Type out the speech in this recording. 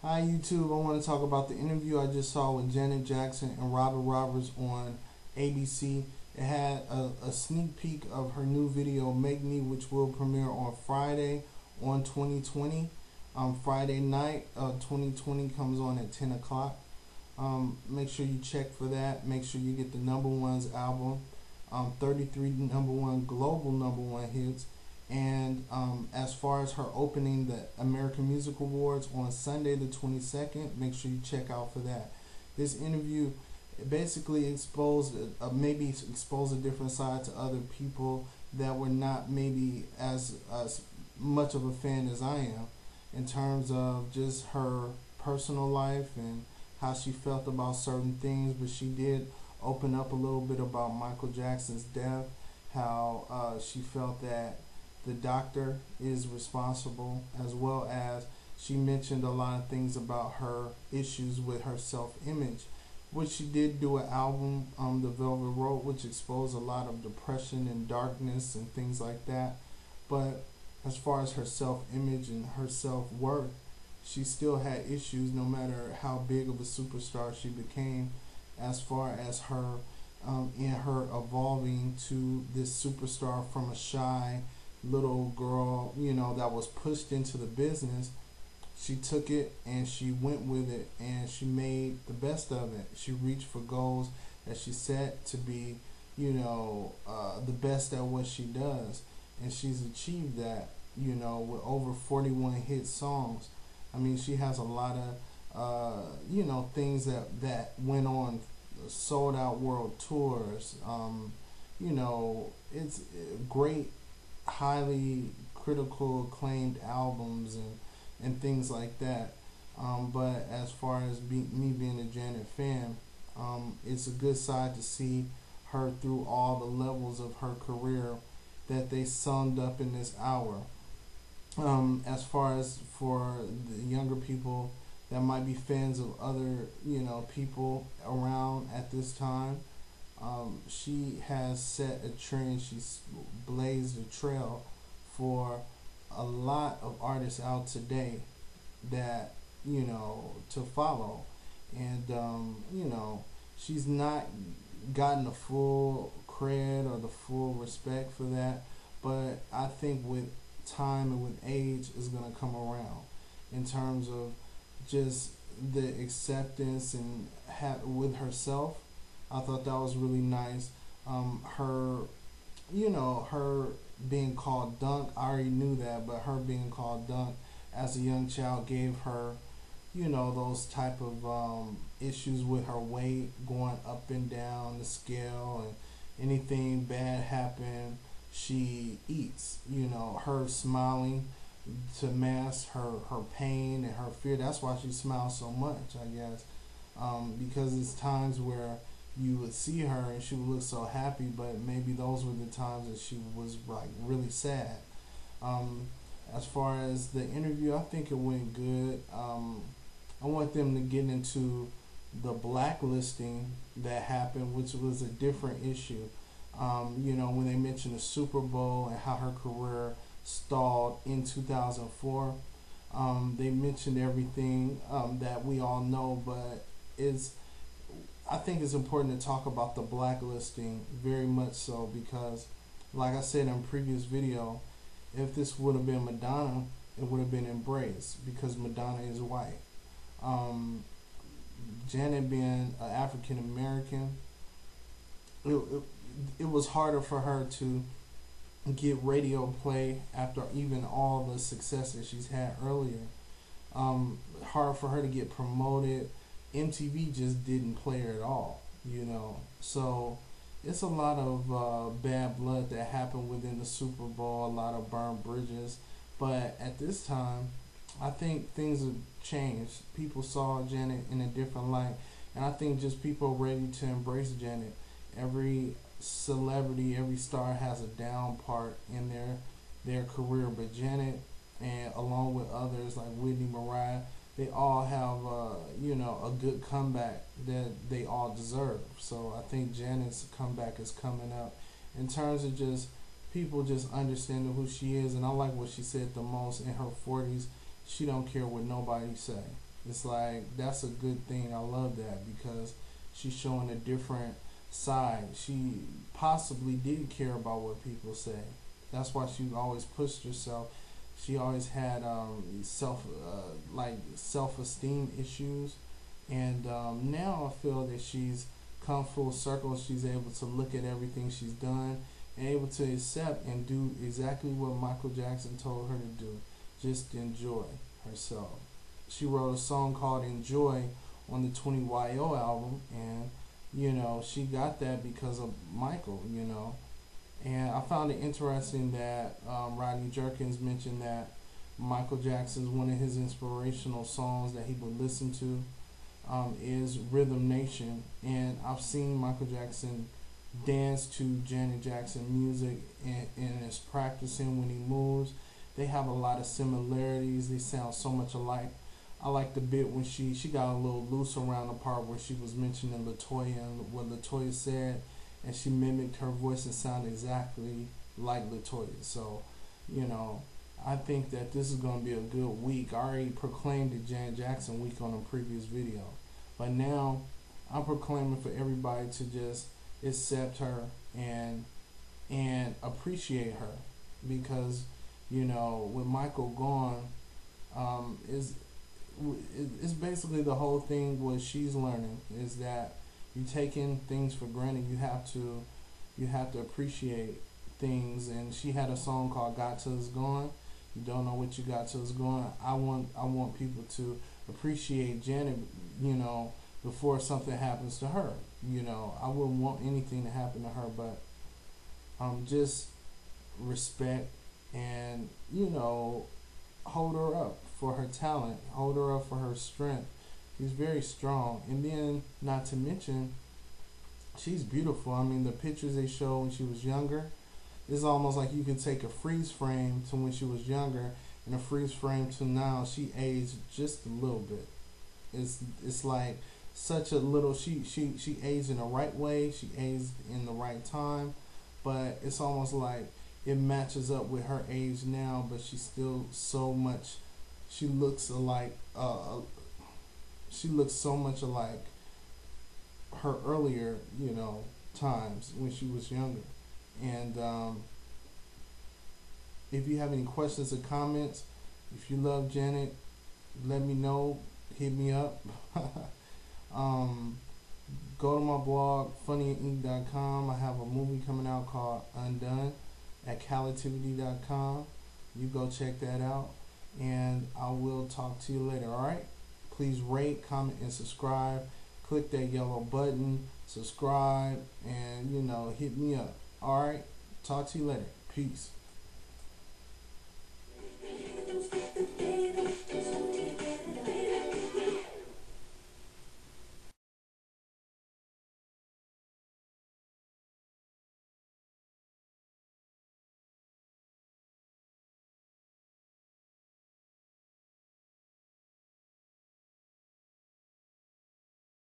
Hi YouTube, I want to talk about the interview I just saw with Janet Jackson and Robert Roberts on ABC. It had a sneak peek of her new video, Make Me, which will premiere on Friday on 2020. Friday night, 2020 comes on at 10 o'clock. Make sure you check for that. Make sure you get the #1's album, 33 #1 global #1 hits. And as far as her opening the American Music Awards on Sunday the 22nd, make sure you check out for that. This interview basically exposed maybe exposed a different side to other people that were not maybe as much of a fan as I am, in terms of just her personal life and how she felt about certain things. But she did open up a little bit about Michael Jackson's death, how she felt that the doctor is responsible, as well as she mentioned a lot of things about her issues with her self-image, which she did do an album, The Velvet Rope, which exposed a lot of depression and darkness and things like that. But as far as her self-image and her self-worth, she still had issues no matter how big of a superstar she became, as far as her in her evolving to this superstar from a shy little girl, that was pushed into the business. She took it and she went with it, and she made the best of it. She reached for goals that she set to be, the best at what she does, and she's achieved that, with over 41 hit songs. I mean, she has a lot of, things that went on, sold out world tours. It's great, highly critical acclaimed albums and things like that. But as far as me being a Janet fan, it's a good side to see her through all the levels of her career that they summed up in this hour. As far as for the younger people that might be fans of other people around at this time, she has set a trend. She's blazed a trail for a lot of artists out today that to follow, and she's not gotten the full cred or the full respect for that, but I think with time and with age is going to come around in terms of just the acceptance and with herself. I thought that was really nice. Her being called Dunk, I already knew that, but her being called Dunk as a young child gave her, those type of issues with her weight going up and down the scale, and anything bad happen, she eats. Her smiling to mask her pain and her fear. That's why she smiles so much, I guess, because it's times where you would see her and she would look so happy, but maybe those were the times that she was like really sad. As far as the interview, I think it went good. I want them to get into the blacklisting that happened, which was a different issue. When they mentioned the Super Bowl and how her career stalled in 2004, they mentioned everything that we all know, but I think it's important to talk about the blacklisting very much so, because like I said in a previous video, if this would have been Madonna, it would have been embraced because Madonna is white. Janet being an African American, it was harder for her to get radio play after even all the success that she's had earlier. hard for her to get promoted. MTV just didn't play her at all, you know. So it's a lot of bad blood that happened within the Super Bowl, a lot of burned bridges. But at this time, I think things have changed. People saw Janet in a different light, and I think just people are ready to embrace Janet. Every celebrity, every star has a down part in their career, but Janet, and along with others like Whitney, Mariah, they all have a good comeback that they all deserve. So I think Janet's comeback is coming up in terms of just people just understanding who she is. And I like what she said the most. In her 40s, she don't care what nobody say. It's like, that's a good thing. I love that because she's showing a different side. She possibly did care about what people say. That's why she always pushed herself. She always had self esteem issues, and now I feel that she's come full circle. She's able to look at everything she's done and able to accept and do exactly what Michael Jackson told her to do. Just enjoy herself. She wrote a song called "Enjoy" on the 20YO album, and she got that because of Michael. And I found it interesting that Rodney Jerkins mentioned that Michael Jackson's one of his inspirational songs that he would listen to is Rhythm Nation. And I've seen Michael Jackson dance to Janet Jackson music and is practicing when he moves. They have a lot of similarities. They sound so much alike. I like the bit when she got a little loose around the part where she was mentioning LaToya and what LaToya said, and she mimicked her voice and sounded exactly like LaToya. So, I think that this is going to be a good week. I already proclaimed the Janet Jackson week on a previous video, but now I'm proclaiming for everybody to just accept her and appreciate her, because with Michael gone, it's basically the whole thing. What she's learning is that you taking things for granted. You have to appreciate things. And she had a song called "Got Till It's Gone." You don't know what you got till it's gone. I want people to appreciate Janet, before something happens to her. I wouldn't want anything to happen to her, but just respect and hold her up for her talent, hold her up for her strength. She's very strong, and then not to mention, she's beautiful. I mean, the pictures they show when she was younger, it's almost like you could take a freeze frame to when she was younger and a freeze frame to now. She aged just a little bit. It's like such a little. She aged in the right way. She aged in the right time, but it's almost like it matches up with her age now. But she's still so much. She looks alike. She looks so much alike her earlier, times when she was younger. And if you have any questions or comments, if you love Janet, let me know. Hit me up. Go to my blog, funnyandink.com. I have a movie coming out called Undone at calativity.com. You go check that out, and I will talk to you later. All right? Please rate, comment, and subscribe. Click that yellow button, subscribe, and hit me up. All right? Talk to you later. Peace.